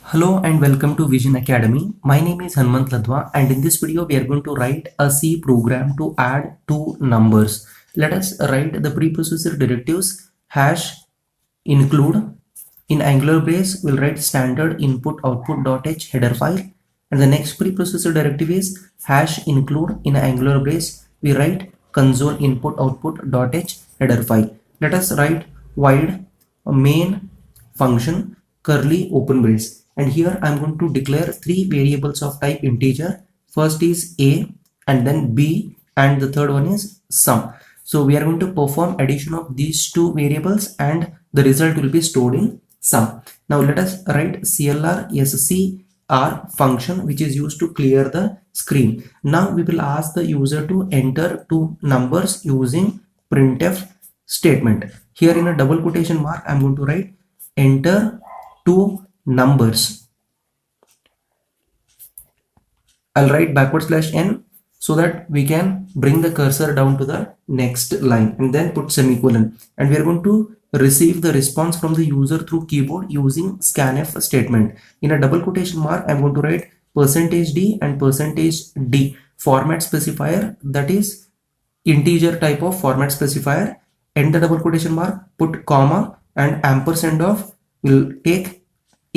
Hello and welcome to Vision Academy. My name is Hanmant Ladwa and in this video we are going to write a C program to add two numbers. Let us write the preprocessor directives hash include. In Angular brace we'll write standard input output.h header file, and the next preprocessor directive is hash include. In Angular brace we write console input output.h header file. Let us write void main function curly open brace, and here I'm going to declare three variables of type integer. First is a, and then b, and the third one is sum. So we are going to perform addition of these two variables and the result will be stored in sum. Now let us write CLR function which is used to clear the screen. Now we will ask the user to enter two numbers using printf statement. Here in a double quotation mark I'm going to write enter two numbers. I'll write /n so that we can bring the cursor down to the next line and then put semicolon, and we are going to receive the response from the user through keyboard using scanf statement. In a double quotation mark I'm going to write %d and %d format specifier, that is integer type of format specifier. End the double quotation mark, put comma, and ampersand of, will take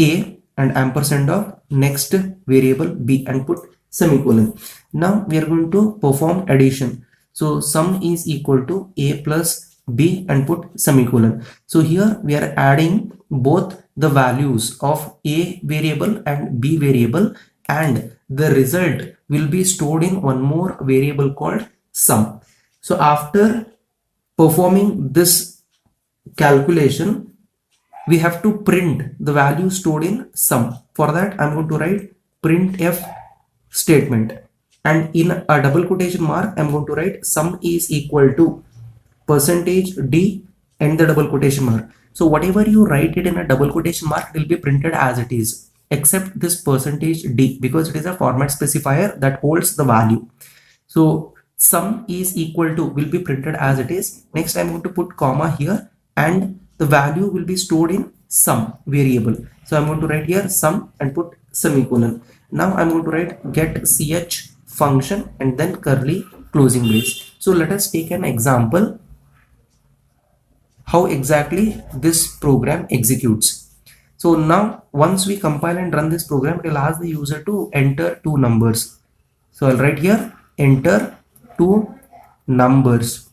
a and ampersand of next variable b and put semicolon. Now we are going to perform addition. So sum is equal to a plus b and put semicolon. So here we are adding both the values of a variable and b variable, and the result will be stored in one more variable called sum. So after performing this calculation, we have to print the value stored in sum. For that I'm going to write printf statement, and in a double quotation mark I'm going to write sum is equal to %d and the double quotation mark. So whatever you write it in a double quotation mark, it will be printed as it is, except this %d, because it is a format specifier that holds the value. So sum is equal to will be printed as it is. Next I'm going to put comma here, and the value will be stored in sum variable. So I'm going to write here sum and put semicolon. Now I'm going to write get ch function and then curly closing brace. So let us take an example how exactly this program executes. So now once we compile and run this program, it will ask the user to enter two numbers. So I'll write here enter two numbers,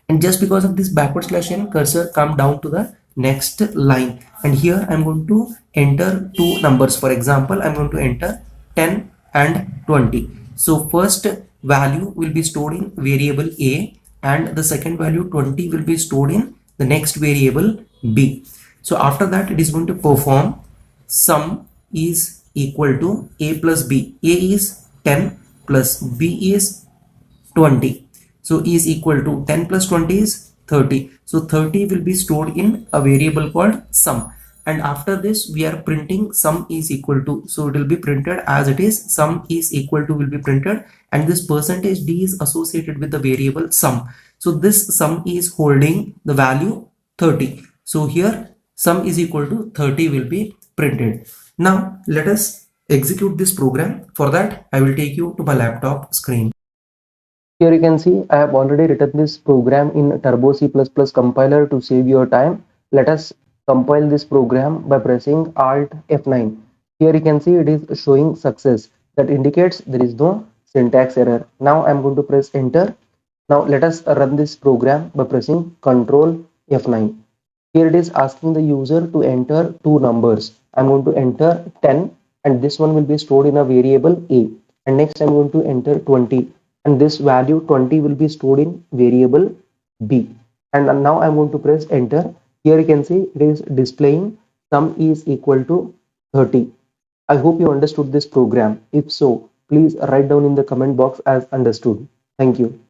and just because of this /n, cursor come down to the next line, and here I'm going to enter two numbers. For example, I'm going to enter 10 and 20. So first value will be stored in variable a, and the second value 20 will be stored in the next variable b. So after that it is going to perform sum is equal to a plus b. A is 10 plus b is 20. So is equal to 10 plus 20 is 30. So 30 will be stored in a variable called sum, and after this we are printing sum is equal to. So it will be printed as it is, sum is equal to will be printed, and this %d is associated with the variable sum. So this sum is holding the value 30. So here sum is equal to 30 will be printed. Now let us execute this program. For that I will take you to my laptop screen. Here you can see I have already written this program in Turbo C++ compiler to save your time. Let us compile this program by pressing Alt F9. Here you can see it is showing success. That indicates there is no syntax error. Now I am going to press enter. Now let us run this program by pressing Ctrl F9. Here it is asking the user to enter two numbers. I am going to enter 10, and this one will be stored in a variable a, and next I am going to enter 20, and this value 20 will be stored in variable b, and now I'm going to press enter. Here you can see it is displaying sum is equal to 30. I hope you understood this program. If so, please write down in the comment box as understood. Thank you.